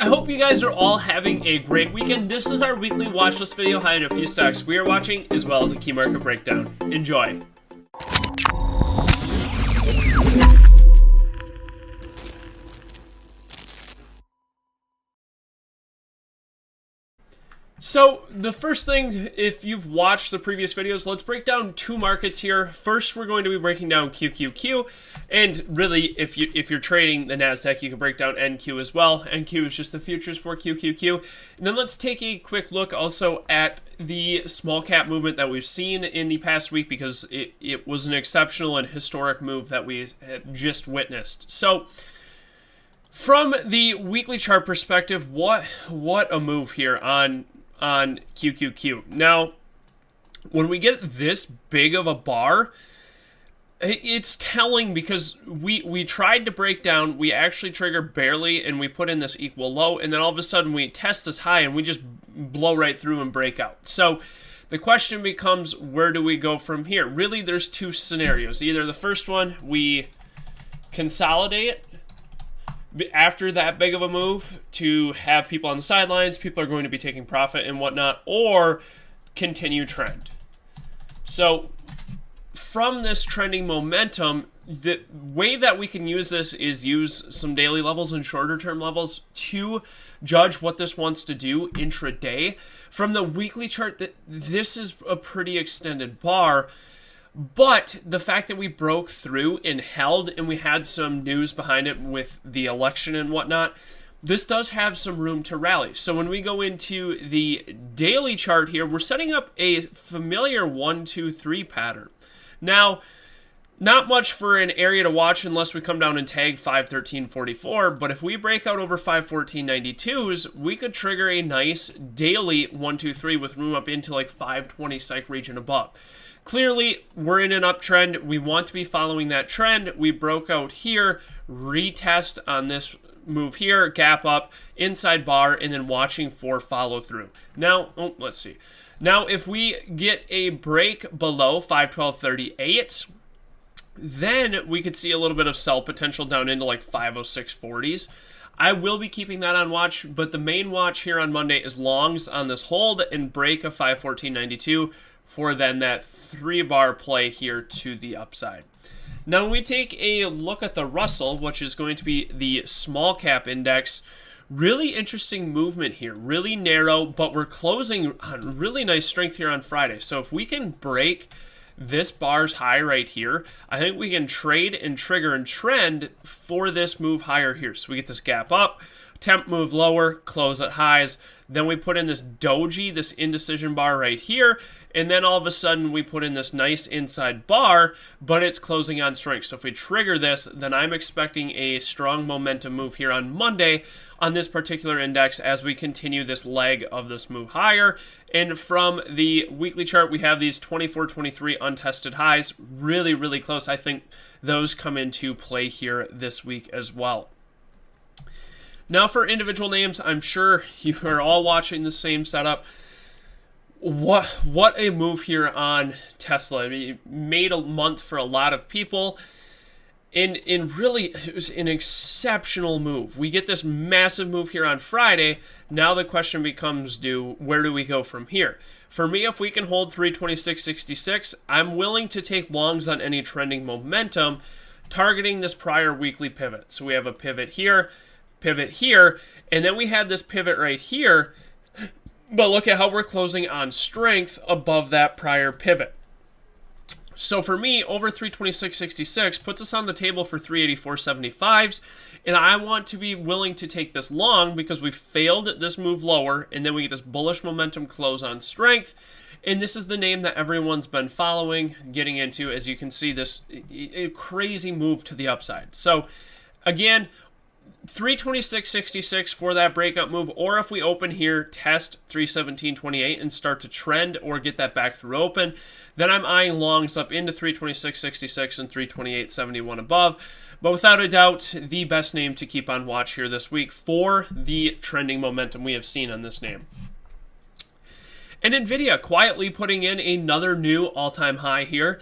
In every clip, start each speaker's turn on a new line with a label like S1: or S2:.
S1: I hope you guys are all having a great weekend. This is our weekly watch list video highlighting a few stocks we are watching, as well as a key market breakdown. Enjoy. So the first thing, if you've watched the previous videos, let's break down two markets here. First, we're going to be breaking down QQQ, and really, if you're trading the Nasdaq, you can break down NQ as well. NQ is just the futures for QQQ. And then let's take a quick look also at the small cap movement that we've seen in the past week, because it was an exceptional and historic move that we have just witnessed. So from the weekly chart perspective, what a move here on QQQ. Now, when we get this big of a bar, it's telling, because we tried to break down, we actually triggered barely, and we put in this equal low, and then all of a sudden we test this high and we just blow right through and break out. So the question becomes, where do we go from here? Really, there's two scenarios. Either the first one, we consolidate after that big of a move to have people on the sidelines, people are going to be taking profit and whatnot, or continue trend. So from this trending momentum, the way that we can use this is use some daily levels and shorter term levels to judge what this wants to do intraday. From the weekly chart, this is a pretty extended bar. But the fact that we broke through and held, and we had some news behind it with the election and whatnot, this does have some room to rally. So when we go into the daily chart here, we're setting up a familiar 1, 2, 3 pattern. Now, not much for an area to watch unless we come down and tag 513.44, but if we break out over 514.92s, we could trigger a nice daily 1, 2, 3 with room up into like 520 psych region above. Clearly, we're in an uptrend. We want to be following that trend. We broke out here, retest on this move here, gap up, inside bar, and then watching for follow through. Now, let's see. Now, if we get a break below 512.38, then we could see a little bit of sell potential down into like 506.40s. I will be keeping that on watch, but the main watch here on Monday is longs on this hold and break of 514.92 for then that 3-bar play here to the upside. Now, when we take a look at the Russell, which is going to be the small cap index, really interesting movement here, really narrow, but we're closing on really nice strength here on Friday. So if we can break this bar's high right here, I think we can trade and trigger and trend for this move higher here. So we get this gap up, temp move lower, close at highs, then we put in this doji, this indecision bar right here, and then all of a sudden we put in this nice inside bar, but it's closing on strength. So if we trigger this, then I'm expecting a strong momentum move here on Monday on this particular index as we continue this leg of this move higher. And from the weekly chart, we have these 24, 23 untested highs, really, really close. I think those come into play here this week as well. Now for individual names, I'm sure you are all watching the same setup. What a move here on Tesla. I mean, it made a month for a lot of people. And really, it was an exceptional move. We get this massive move here on Friday. Now the question becomes, where do we go from here? For me, if we can hold 326.66, I'm willing to take longs on any trending momentum, targeting this prior weekly pivot. So we have a pivot here, and then we had this pivot right here, but look at how we're closing on strength above that prior pivot. So for me, over 326.66 puts us on the table for 384.75s, and I want to be willing to take this long because we failed this move lower, and then we get this bullish momentum close on strength, and this is the name that everyone's been following, getting into, as you can see, this crazy move to the upside. So again, 326.66 for that breakout move, or if we open here, test 317.28 and start to trend or get that back through open, then I'm eyeing longs up into 326.66 and 328.71 above. But without a doubt, the best name to keep on watch here this week for the trending momentum we have seen on this name. And NVIDIA quietly putting in another new all-time high here.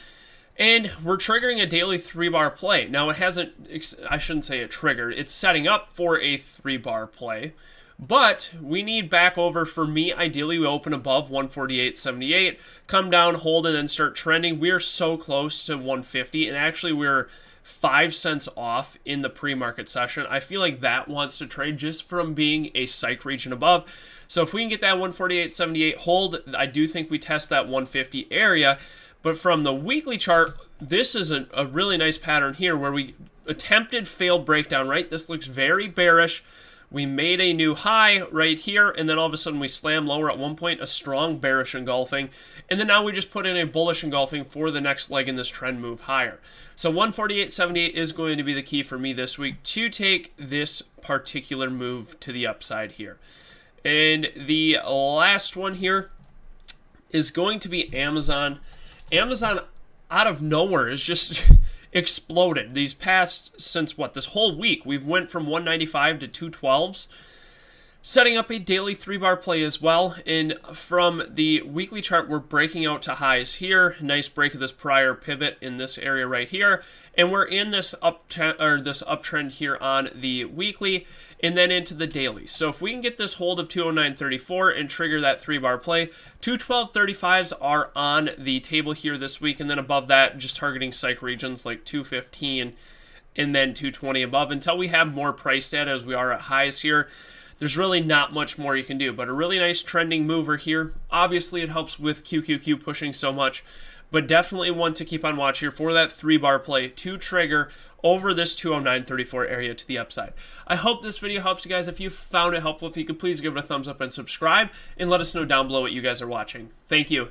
S1: And we're triggering a daily 3-bar play. Now, it hasn't, I shouldn't say it triggered, it's setting up for a 3-bar play. But we need back over, for me, ideally we open above 148.78, come down, hold, and then start trending. We are so close to 150, and actually we're 5 cents off in the pre-market session. I feel like that wants to trade just from being a psych region above. So if we can get that 148.78 hold, I do think we test that 150 area. But from the weekly chart, this is a really nice pattern here where we attempted failed breakdown, right? This looks very bearish. We made a new high right here, and then all of a sudden we slam lower at one point, a strong bearish engulfing. And then now we just put in a bullish engulfing for the next leg in this trend move higher. So 148.78 is going to be the key for me this week to take this particular move to the upside here. And the last one here is going to be Amazon. Amazon, out of nowhere, has just exploded. These past, since what, this whole week, we've went from 195 to 212s, setting up a daily 3-bar play as well. And from the weekly chart, we're breaking out to highs here. Nice break of this prior pivot in this area right here. And we're in this uptrend here on the weekly and then into the daily. So if we can get this hold of 209.34 and trigger that 3-bar play, 212.35s are on the table here this week. And then above that, just targeting psych regions like 215 and then 220 above until we have more price data as we are at highs here. There's really not much more you can do, but a really nice trending mover here. Obviously, it helps with QQQ pushing so much, but definitely one to keep on watch here for that 3-bar play to trigger over this 209.34 area to the upside. I hope this video helps you guys. If you found it helpful, if you could please give it a thumbs up and subscribe, and let us know down below what you guys are watching. Thank you.